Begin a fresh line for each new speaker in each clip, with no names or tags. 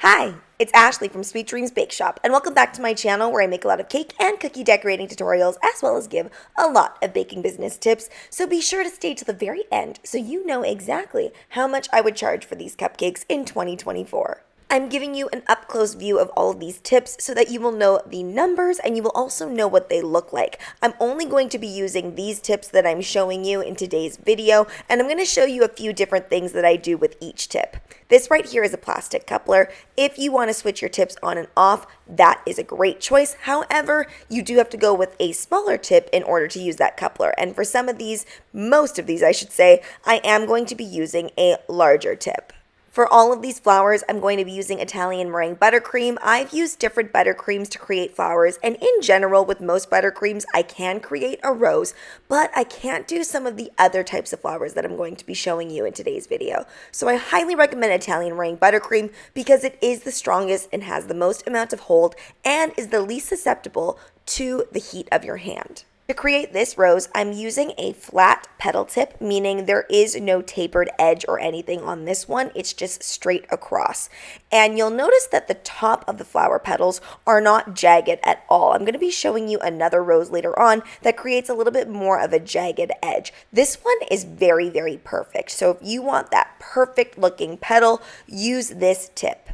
Hi, it's Ashley from Sweet Dreams Bake Shop, and welcome back to my channel where I make a lot of cake and cookie decorating tutorials as well as give a lot of baking business tips. So be sure to stay to the very end so you know exactly how much I would charge for these cupcakes in 2024. I'm giving you an up-close view of all of these tips so that you will know the numbers and you will also know what they look like. I'm only going to be using these tips that I'm showing you in today's video, and I'm going to show you a few different things that I do with each tip. This right here is a plastic coupler. If you want to switch your tips on and off, that is a great choice. However, you do have to go with a smaller tip in order to use that coupler. And for some of these, most of these I should say, I am going to be using a larger tip. For all of these flours, I'm going to be using Italian meringue buttercream. I've used different buttercreams to create flours, and in general, with most buttercreams, I can create a rose, but I can't do some of the other types of flours that I'm going to be showing you in today's video. So I highly recommend Italian meringue buttercream because it is the strongest and has the most amount of hold and is the least susceptible to the heat of your hand. To create this rose, I'm using a flat petal tip, meaning there is no tapered edge or anything on this one. It's just straight across. And you'll notice that the top of the flower petals are not jagged at all. I'm going to be showing you another rose later on that creates a little bit more of a jagged edge. This one is very, very perfect. So if you want that perfect looking petal, use this tip.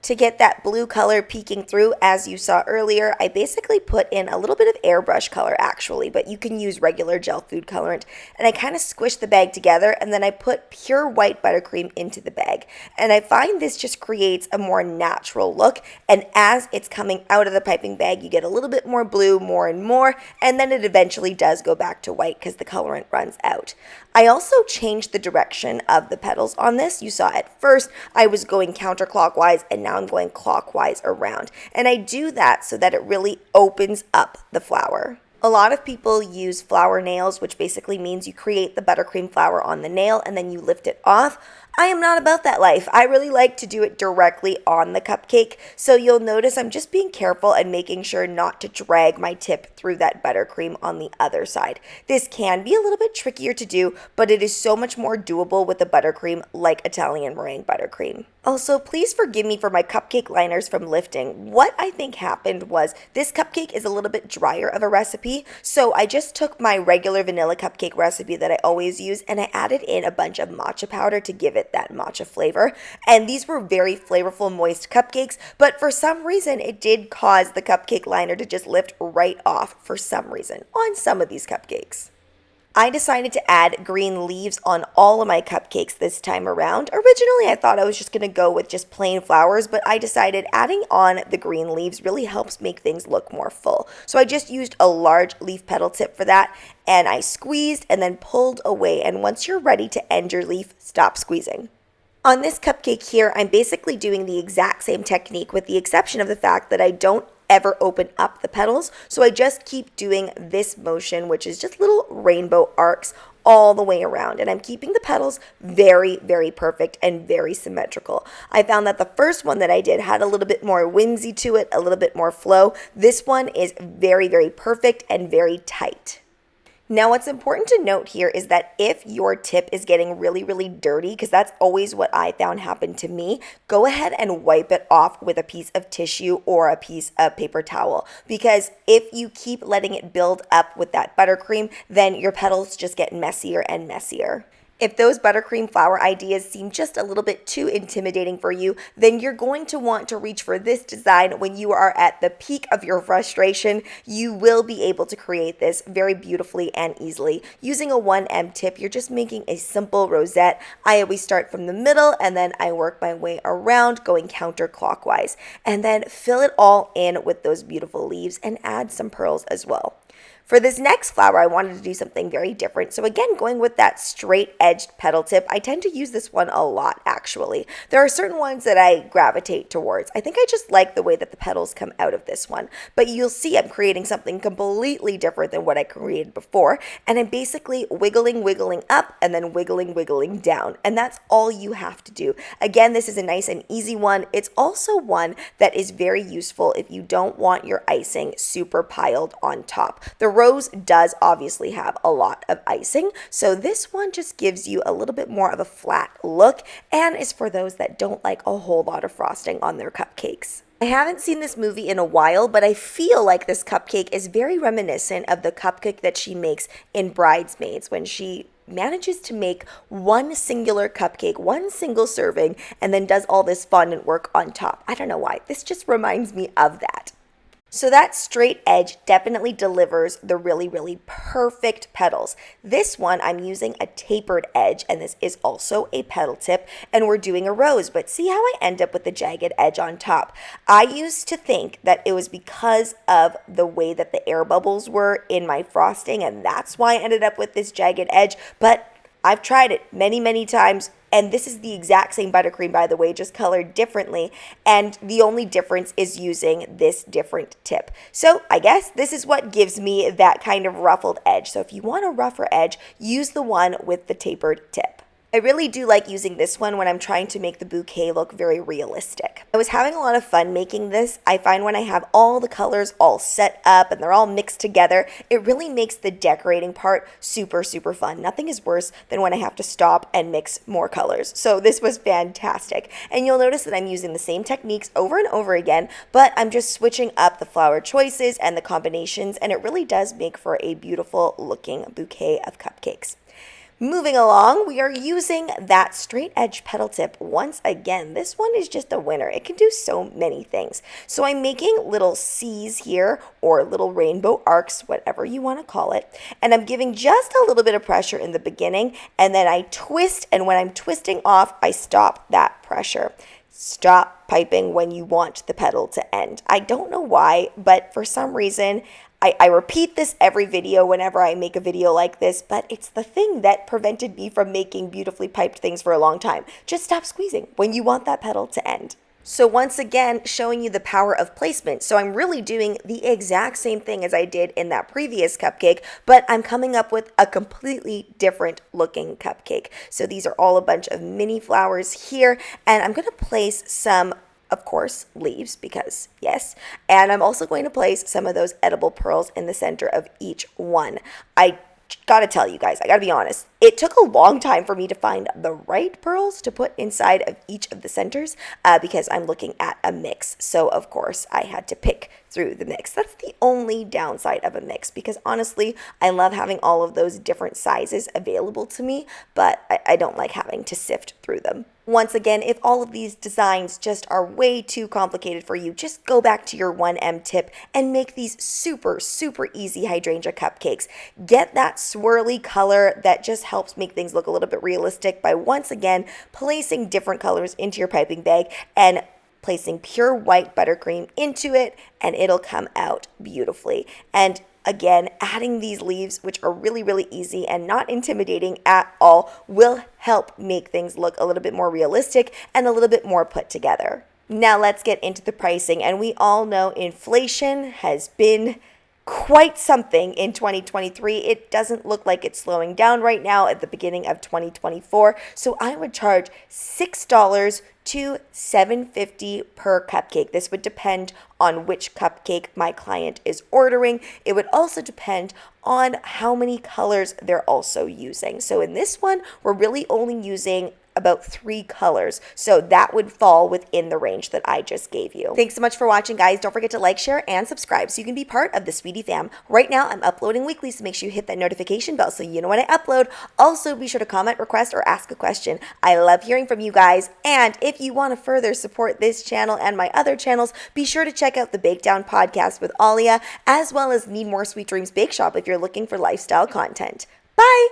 To get that blue color peeking through, as you saw earlier, I basically put in a little bit of airbrush color actually, but you can use regular gel food colorant. And I kind of squish the bag together and then I put pure white buttercream into the bag. And I find this just creates a more natural look. And as it's coming out of the piping bag, you get a little bit more blue, more and more, and then it eventually does go back to white because the colorant runs out. I also changed the direction of the petals on this. You saw at first I was going counterclockwise and now I'm going clockwise around. And I do that so that it really opens up the flower. A lot of people use flower nails, which basically means you create the buttercream flower on the nail and then you lift it off. I am not about that life. I really like to do it directly on the cupcake. So you'll notice I'm just being careful and making sure not to drag my tip through that buttercream on the other side. This can be a little bit trickier to do, but it is so much more doable with the buttercream like Italian meringue buttercream. Also, please forgive me for my cupcake liners from lifting. What I think happened was this cupcake is a little bit drier of a recipe, so I just took my regular vanilla cupcake recipe that I always use and I added in a bunch of matcha powder to give it that matcha flavor. And these were very flavorful, moist cupcakes, but for some reason it did cause the cupcake liner to just lift right off for some reason on some of these cupcakes. I decided to add green leaves on all of my cupcakes this time around. Originally, I thought I was just going to go with just plain flowers, but I decided adding on the green leaves really helps make things look more full. So I just used a large leaf petal tip for that, and I squeezed and then pulled away. And once you're ready to end your leaf, stop squeezing. On this cupcake here, I'm basically doing the exact same technique with the exception of the fact that I don't ever open up the petals. So I just keep doing this motion, which is just little rainbow arcs all the way around. And I'm keeping the petals very, very perfect and very symmetrical. I found that the first one that I did had a little bit more whimsy to it, a little bit more flow. This one is very, very perfect and very tight. Now, what's important to note here is that if your tip is getting really, really dirty, because that's always what I found happened to me, go ahead and wipe it off with a piece of tissue or a piece of paper towel. Because if you keep letting it build up with that buttercream, then your petals just get messier and messier. If those buttercream flower ideas seem just a little bit too intimidating for you, then you're going to want to reach for this design when you are at the peak of your frustration. You will be able to create this very beautifully and easily. Using a 1M tip, you're just making a simple rosette. I always start from the middle and then I work my way around going counterclockwise. And then fill it all in with those beautiful leaves and add some pearls as well. For this next flower, I wanted to do something very different. So again, going with that straight edged petal tip, I tend to use this one a lot actually. There are certain ones that I gravitate towards. I think I just like the way that the petals come out of this one. But you'll see I'm creating something completely different than what I created before. And I'm basically wiggling up and then wiggling down. And that's all you have to do. Again, this is a nice and easy one. It's also one that is very useful if you don't want your icing super piled on top. The rose does obviously have a lot of icing, so this one just gives you a little bit more of a flat look and is for those that don't like a whole lot of frosting on their cupcakes. I haven't seen this movie in a while, but I feel like this cupcake is very reminiscent of the cupcake that she makes in Bridesmaids when she manages to make one singular cupcake, one single serving, and then does all this fondant work on top. I don't know why. This just reminds me of that. So that straight edge definitely delivers the really, really perfect petals. This one, I'm using a tapered edge, and this is also a petal tip, and we're doing a rose, but see how I end up with the jagged edge on top. I used to think that it was because of the way that the air bubbles were in my frosting, and that's why I ended up with this jagged edge, but I've tried it many, many times, and this is the exact same buttercream, by the way, just colored differently, and the only difference is using this different tip. So I guess this is what gives me that kind of ruffled edge. So if you want a rougher edge, use the one with the tapered tip. I really do like using this one when I'm trying to make the bouquet look very realistic. I was having a lot of fun making this. I find when I have all the colors all set up and they're all mixed together, it really makes the decorating part super, super fun. Nothing is worse than when I have to stop and mix more colors. So this was fantastic. And you'll notice that I'm using the same techniques over and over again, but I'm just switching up the flower choices and the combinations, and it really does make for a beautiful looking bouquet of cupcakes. Moving along, we are using that straight edge petal tip once again. This one is just a winner. It can do so many things. So I'm making little C's here, or little rainbow arcs, whatever you want to call it. And I'm giving just a little bit of pressure in the beginning, and then I twist, and when I'm twisting off, I stop that pressure. Stop piping when you want the petal to end. I don't know why, but for some reason, I repeat this every video whenever I make a video like this, but it's the thing that prevented me from making beautifully piped things for a long time. Just stop squeezing when you want that petal to end. So once again, showing you the power of placement. So I'm really doing the exact same thing as I did in that previous cupcake, but I'm coming up with a completely different looking cupcake. So these are all a bunch of mini flowers here, and I'm going to place some, of course, leaves, because yes, and I'm also going to place some of those edible pearls in the center of each one. I gotta tell you guys, I gotta be honest, it took a long time for me to find the right pearls to put inside of each of the centers because I'm looking at a mix. So of course I had to pick through the mix. That's the only downside of a mix, because honestly, I love having all of those different sizes available to me, but I don't like having to sift through them. Once again, if all of these designs just are way too complicated for you, just go back to your 1M tip and make these super, super easy hydrangea cupcakes. Get that swirly color that just helps make things look a little bit realistic by once again placing different colors into your piping bag and placing pure white buttercream into it, and it'll come out beautifully. And again, adding these leaves, which are really, really easy and not intimidating at all, will help make things look a little bit more realistic and a little bit more put together. Now let's get into the pricing, and we all know inflation has been quite something in 2023. It doesn't look like it's slowing down right now at the beginning of 2024. So I would charge $6 to $7.50 per cupcake. This would depend on which cupcake my client is ordering. It would also depend on how many colors they're also using. So in this one, we're really only using about 3 colors. So that would fall within the range that I just gave you. Thanks so much for watching, guys. Don't forget to like, share, and subscribe so you can be part of the Sweetie fam. Right now, I'm uploading weekly, so make sure you hit that notification bell so you know when I upload. Also, be sure to comment, request, or ask a question. I love hearing from you guys. And if you want to further support this channel and my other channels, be sure to check out the Bake Down podcast with Ashleigh, as well as Need More Sweet Dreams Bake Shop if you're looking for lifestyle content. Bye!